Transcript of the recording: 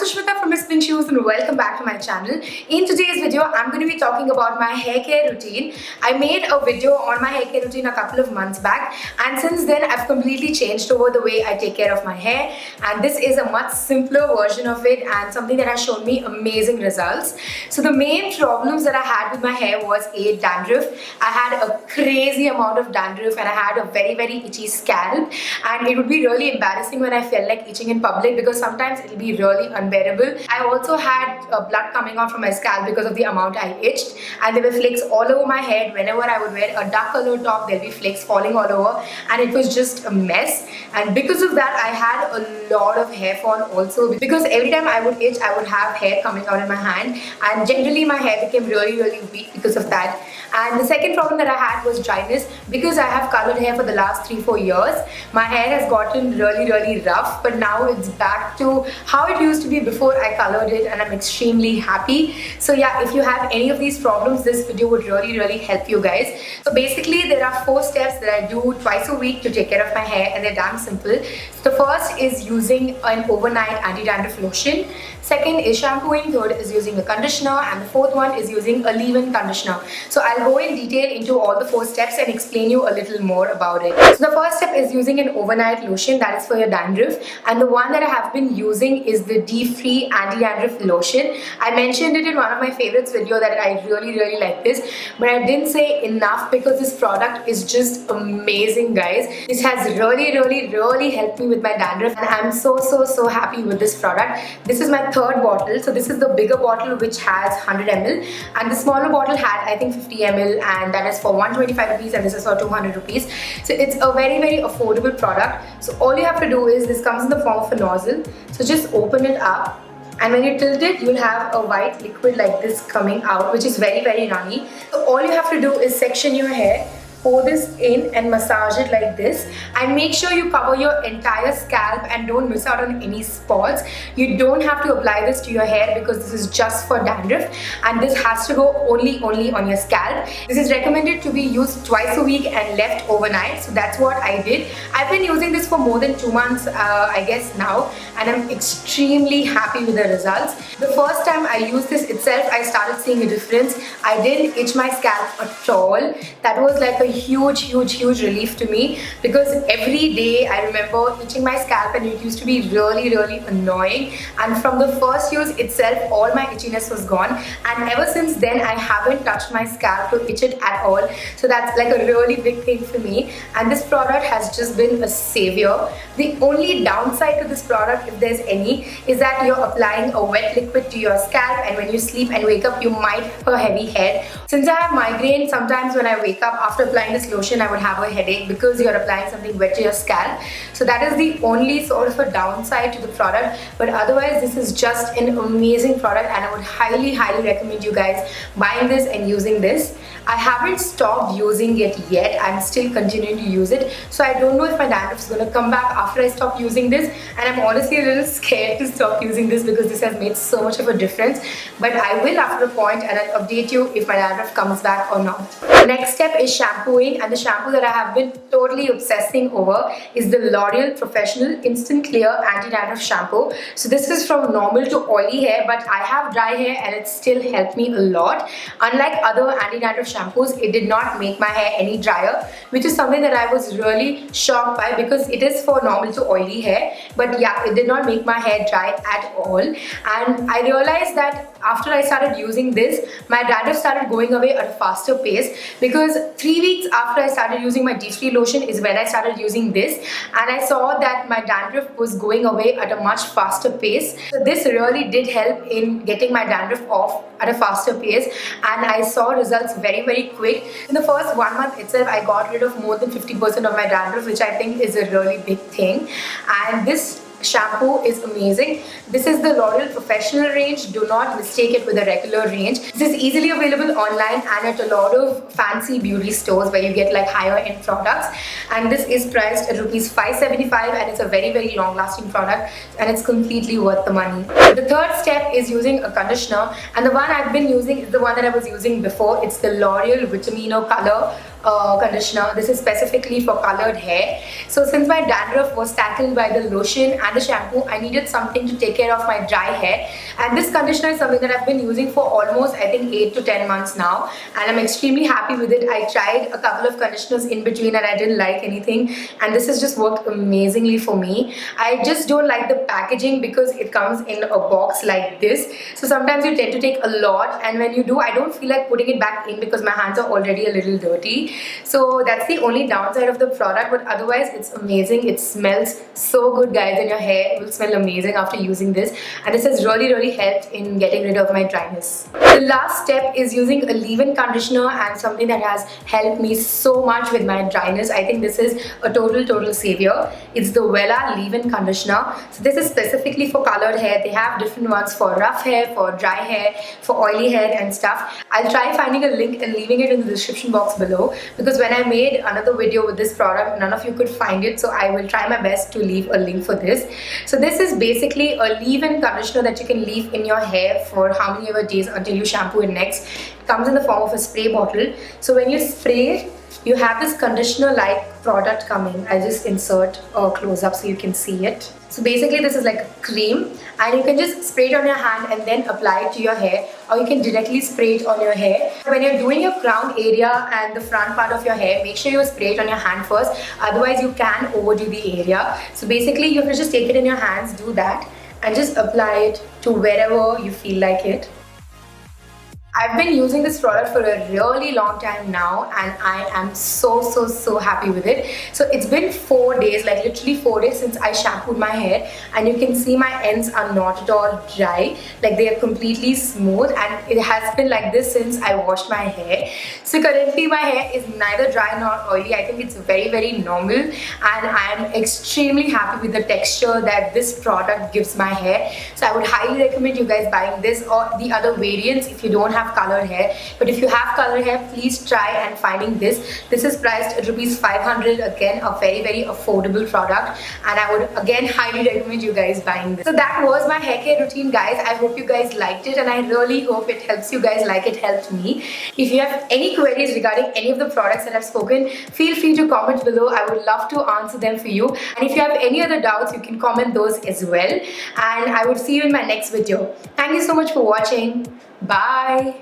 Sushmita from Miss Pink Shoes and welcome back to my channel. In today's video, I'm going to be talking about my hair care routine. I made a video on my hair care routine a couple of months back, and since then I've completely changed over the way I take care of my hair, and this is a much simpler version of it and something that has shown me amazing results. So the main problems that I had with my hair was dandruff. I had a crazy amount of dandruff and I had a very itchy scalp, and it would be really embarrassing when I felt like itching in public because sometimes it'll be really unbearable. I also had blood coming out from my scalp because of the amount I itched, and there were flakes all over my head. Whenever I would wear a dark colored top, there'll be flakes falling all over, and it was just a mess. And because of that, I had a lot of hair fall also, because every time I would itch, I would have hair coming out in my hand, and generally my hair became really weak because of that. And the second problem that I had was dryness. Because I have colored hair for the last 3-4 years, my hair has gotten really rough, but now it's back to how it used to be before I colored it, and I'm extremely happy. So yeah, if you have any of these problems, this video would really help you guys. So basically there are 4 steps that I do twice a week to take care of my hair, and they're damn simple. So the first is using an overnight anti-dandruff lotion. Second is shampooing. Third is using a conditioner, and the fourth one is using a leave-in conditioner. So I'll go in detail into all the 4 steps and explain you a little more about it. So the first step is using an overnight lotion, that is for your dandruff, and the one that I have been using is the D-Free anti-dandruff lotion. I mentioned it in one of my favorites video that I really like this, but I didn't say enough because this product is just amazing, guys. This has really helped me with my dandruff, and I'm so happy with this product. This is my 3rd bottle. So this is the bigger bottle, which has 100 ml, and the smaller bottle had I think 50 ml, and that is for 125 rupees, and this is for 200 rupees. So it's a very affordable product. So all you have to do is, this comes in the form of a nozzle, so just open it up, and when you tilt it, you'll have a white liquid like this coming out, which is very runny. So all you have to do is section your hair, pour this in and massage it like this, and make sure you cover your entire scalp and don't miss out on any spots. You don't have to apply this to your hair because this is just for dandruff, and this has to go only on your scalp. This is recommended to be used twice a week and left overnight, so that's what I did. I've been using this for more than 2 months I guess now, and I'm extremely happy with the results. The first time I used this itself, I started seeing a difference. I didn't itch my scalp at all. That was like a huge relief to me, because every day I remember itching my scalp and it used to be really annoying, and from the first use itself all my itchiness was gone, and ever since then I haven't touched my scalp to itch it at all. So that's like a really big thing for me, and this product has just been a savior. The only downside to this product, if there's any, is that you're applying a wet liquid to your scalp, and when you sleep and wake up you might have a heavy head. Since I have migraine, sometimes when I wake up after applying this lotion I would have a headache because you're applying something wet to your scalp. So that is the only sort of a downside to the product, but otherwise this is just an amazing product, and I would highly recommend you guys buying this and using this. I haven't stopped using it yet. I'm still continuing to use it, so I don't know if my dandruff is going to come back after I stop using this, and I'm honestly a little scared to stop using this because this has made so much of a difference. But I will after a point, and I'll update you if my dandruff comes back or not. The next step is shampooing, and the shampoo that I have been totally obsessing over is the L'Oreal Professional Instant Clear Anti-Dandruff Shampoo. So this is from normal to oily hair, but I have dry hair and it still helped me a lot. Unlike other anti-dandruff shampoos, it did not make my hair any drier, which is something that I was really shocked by because it is for normal to oily hair. But yeah, it did not make my hair dry at all, and I realized that after I started using this, my dandruff started going away at a faster pace, because 3 weeks after I started using my D-Free lotion is when I started using this, and I saw that my dandruff was going away at a much faster pace. So this really did help in getting my dandruff off at a faster pace, and I saw results very quick. In the first 1 month itself, I got rid of more than 50% of my dandruff, which I think is a really big thing. And this shampoo is amazing. This is the L'Oreal Professional range. Do not mistake it with a regular range. This is easily available online and at a lot of fancy beauty stores where you get like higher end products, and this is priced at rupees 575, and it's a very long lasting product, and it's completely worth the money. The third step is using a conditioner, and the one I've been using is the one that I was using before. It's the L'Oreal Vitamino Color conditioner. This is specifically for colored hair. So since my dandruff was tackled by the lotion and the shampoo, I needed something to take care of my dry hair, and this conditioner is something that I've been using for almost, I think, 8 to 10 months now, and I'm extremely happy with it. I tried a couple of conditioners in between and I didn't like anything, and this has just worked amazingly for me. I just don't like the packaging because it comes in a box like this, so sometimes you tend to take a lot, and when you do, I don't feel like putting it back in because my hands are already a little dirty. So that's the only downside of the product, but otherwise it's amazing. It smells so good, guys, and your hair will smell amazing after using this, and this has really helped in getting rid of my dryness. The last step is using a leave-in conditioner, and something that has helped me so much with my dryness. I think this is a total savior. It's the Wella leave-in conditioner. So this is specifically for colored hair. They have different ones for rough hair, for dry hair, for oily hair and stuff. I'll try finding a link and leaving it in the description box below, because when I made another video with this product, none of you could find it, so I will try my best to leave a link for this. So this is basically a leave-in conditioner that you can leave in your hair for how many ever days until you shampoo it next. It comes in the form of a spray bottle. So when you spray it, you have this conditioner like product coming. I'll just insert a close-up so you can see it. So basically this is like a cream, and you can just spray it on your hand and then apply it to your hair, or you can directly spray it on your hair. When you're doing your crown area and the front part of your hair, make sure you spray it on your hand first, otherwise you can overdo the area. So basically you have to just take it in your hands, do that, and just apply it to wherever you feel like it. I've been using this product for a really long time now, and I am so happy with it. So it's been 4 days, like literally 4 days since I shampooed my hair, and you can see my ends are not at all dry, like they are completely smooth, and it has been like this since I washed my hair. So currently my hair is neither dry nor oily. I think it's very normal, and I am extremely happy with the texture that this product gives my hair. So I would highly recommend you guys buying this or the other variants if you don't have colored hair. But if you have colored hair, please try and finding this. This is priced at rupees 500. Again, a very affordable product, and I would again highly recommend you guys buying this. So that was my hair care routine, guys. I hope you guys liked it, and I really hope it helps you guys like it helped me. If you have any queries regarding any of the products that I've spoken, feel free to comment below. I would love to answer them for you, and if you have any other doubts, you can comment those as well, and I would see you in my next video. Thank you so much for watching. Bye.